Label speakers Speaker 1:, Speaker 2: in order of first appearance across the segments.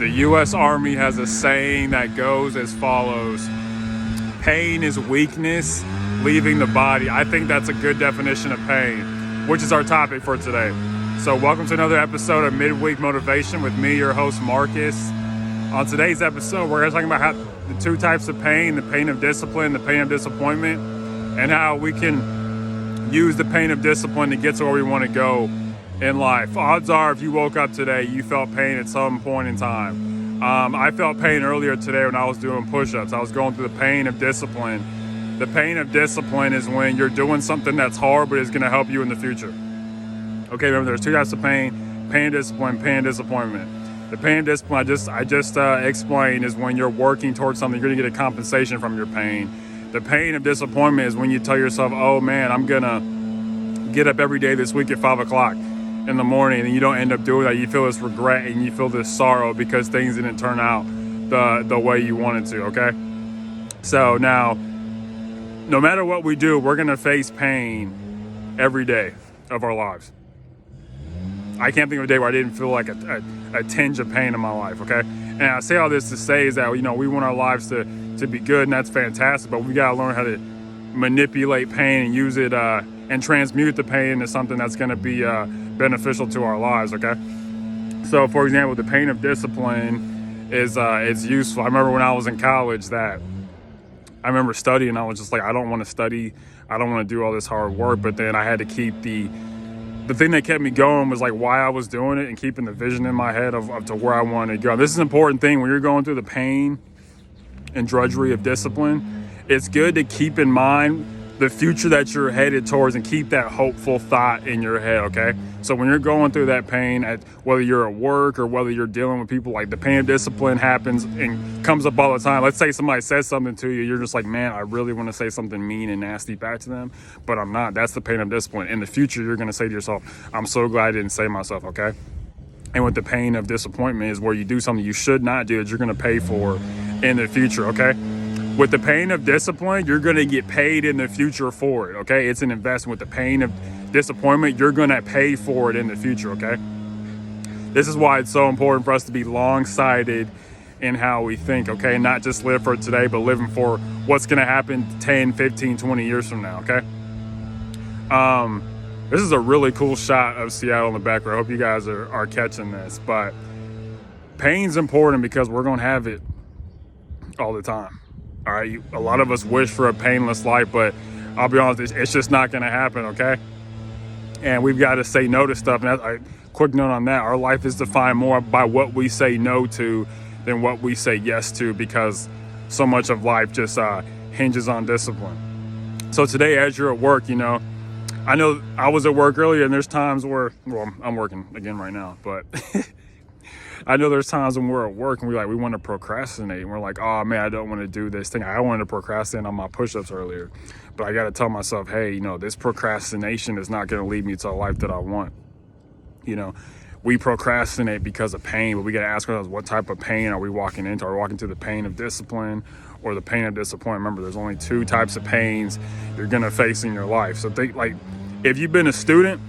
Speaker 1: The U.S. Army has a saying that goes as follows: pain is weakness leaving the body. I think that's a good definition of pain, which is our topic for today. So welcome to another episode of Midweek Motivation with me, your host, Marcus. On today's episode, we're going to talk about how the two types of pain, the pain of discipline, the pain of disappointment, and how we can use the pain of discipline to get to where we want to go in life. Odds are, if you woke up today, you felt pain at some point in time. I felt pain earlier today when I was doing push-ups. I was going through the pain of discipline. The pain of discipline is when you're doing something that's hard, but is going to help you in the future. Okay, remember, there's two types of pain: pain of discipline, pain of disappointment. The pain of discipline I just explained is when you're working towards something, you're going to get a compensation from your pain. The pain of disappointment is when you tell yourself, oh man, I'm going to get up every day this week at 5 o'clock in the morning, and you don't end up doing that. You feel this regret and you feel this sorrow because things didn't turn out the way you wanted to, okay? So now, no matter what we do, we're going to face pain every day of our lives. I can't think of a day where I didn't feel like a tinge of pain in my life, okay? And I say all this to say is that, we want our lives to be good, and that's fantastic, but we got to learn how to manipulate pain and use it and transmute the pain into something that's going to be beneficial to our lives, okay? So, for example, the pain of discipline is useful. I remember when I was in college that I remember studying. I was just like, I don't want to study. I don't want to do all this hard work. But then I had to keep the thing that kept me going was like why I was doing it and keeping the vision in my head of to where I wanted to go. This is an important thing when you're going through the pain and drudgery of discipline. It's good to keep in mind the future that you're headed towards and keep that hopeful thought in your head, okay? So when you're going through that pain, whether you're at work or whether you're dealing with people, like the pain of discipline happens and comes up all the time. Let's say somebody says something to you, you're just like, man, I really want to say something mean and nasty back to them, but I'm not. That's the pain of discipline. In the future, you're going to say to yourself, I'm so glad I didn't say myself, okay? And with the pain of disappointment is where you do something you should not do that you're going to pay for in the future, okay? With the pain of discipline, you're going to get paid in the future for it, okay? It's an investment. With the pain of disappointment, you're going to pay for it in the future, okay? This is why it's so important for us to be long-sighted in how we think, okay? Not just live for today, but living for what's going to happen 10, 15, 20 years from now, okay? This is a really cool shot of Seattle in the background. I hope you guys are catching this, but pain's important because we're going to have it all the time. All right, a lot of us wish for a painless life, but I'll be honest, it's just not going to happen, okay? And we've got to say no to stuff. And a quick note on that, our life is defined more by what we say no to than what we say yes to, because so much of life just hinges on discipline. So today, as you're at work, I know I was at work earlier, and there's times where, well, I'm working again right now, but I know there's times when we're at work and we want to procrastinate, and we're like, oh man, I don't want to do this thing. I wanted to procrastinate on my push-ups earlier, but I got to tell myself, hey, this procrastination is not going to lead me to a life that I want. We procrastinate because of pain, but we got to ask ourselves, what type of pain are we walking into? Are we walking to the pain of discipline or the pain of disappointment? Remember, there's only two types of pains you're going to face in your life. So think, like, if you've been a student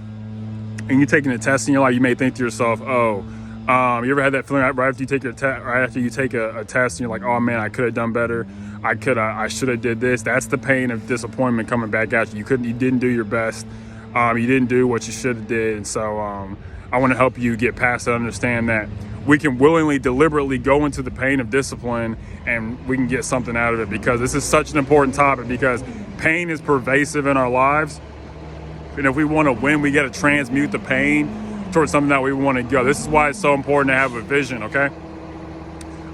Speaker 1: and you're taking a test in your life, you may think to yourself, you ever had that feeling right after you take a test and you're like, oh man, I could have done better. I should have did this. That's the pain of disappointment coming back at you. You didn't do your best. You didn't do what you should have did. And so I want to help you get past that, understand that we can willingly, deliberately go into the pain of discipline and we can get something out of it, because this is such an important topic, because pain is pervasive in our lives. And if we want to win, we got to transmute the pain towards something that we want to go. This is why it's so important to have a vision, okay?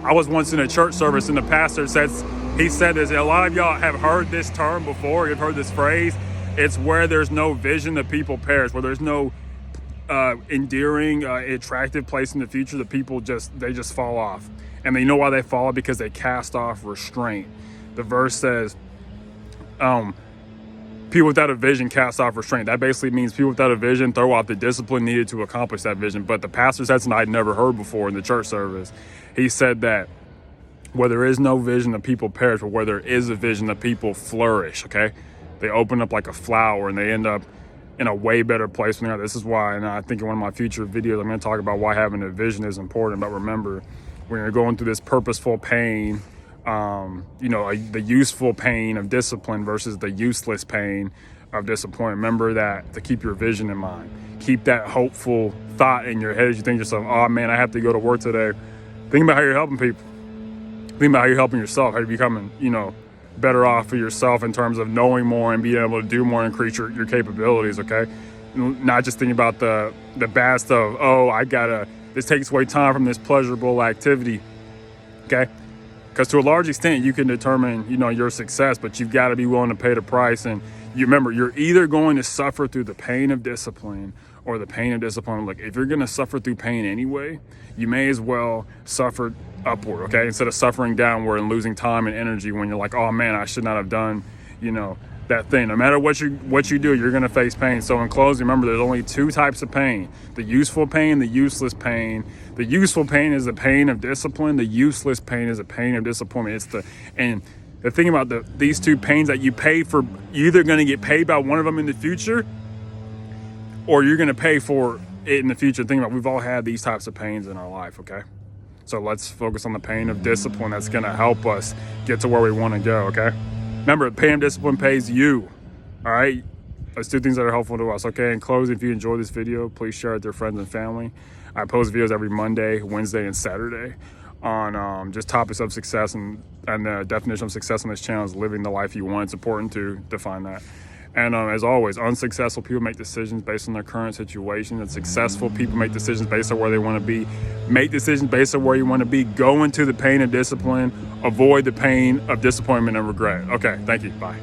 Speaker 1: I was once in a church service and the pastor said this, a lot of y'all have heard this term before, you've heard this phrase. It's where there's no vision, the people perish. Where there's no endearing, attractive place in the future, the people just fall off. And you know why they fall? Because they cast off restraint. The verse says, people without a vision cast off restraint. That basically means people without a vision throw out the discipline needed to accomplish that vision. But the pastor said something I'd never heard before in the church service. He said that where there is no vision, the people perish, but where there is a vision, the people flourish, okay? They open up like a flower and they end up in a way better place when this is why, and I think in one of my future videos, I'm going to talk about why having a vision is important. But remember, when you're going through this purposeful pain, the useful pain of discipline versus the useless pain of disappointment. Remember that, to keep your vision in mind. Keep that hopeful thought in your head as you think to yourself, oh man, I have to go to work today. Think about how you're helping people. Think about how you're helping yourself, how you're becoming, better off for yourself in terms of knowing more and being able to do more and increase your capabilities, okay? Not just thinking about the bad stuff. Oh, this takes away time from this pleasurable activity, okay? Because to a large extent, you can determine, your success, but you've got to be willing to pay the price. And you remember, you're either going to suffer through the pain of discipline or the pain of discipline. Look, if you're going to suffer through pain anyway, you may as well suffer upward, okay? Instead of suffering downward and losing time and energy when you're like, oh man, I should not have done, that thing. No matter what you do, you're going to face pain. So in closing, remember, there's only two types of pain: the useful pain, the useless pain. The useful pain is the pain of discipline. The useless pain is the pain of disappointment. And the thing about these two pains that you pay for, you're either going to get paid by one of them in the future, or you're going to pay for it in the future. Think about, we've all had these types of pains in our life, okay? So let's focus on the pain of discipline that's going to help us get to where we want to go, okay? Remember, pain of discipline pays you, all right? Let's do things that are helpful to us, okay? In closing, if you enjoyed this video, please share it with your friends and family. I post videos every Monday, Wednesday, and Saturday on just topics of success, and the definition of success on this channel is living the life you want. It's important to define that. And as always, unsuccessful people make decisions based on their current situation, and successful people make decisions based on where they want to be. Make decisions based on where you want to be. Go into the pain of discipline. Avoid the pain of disappointment and regret. Okay, thank you. Bye.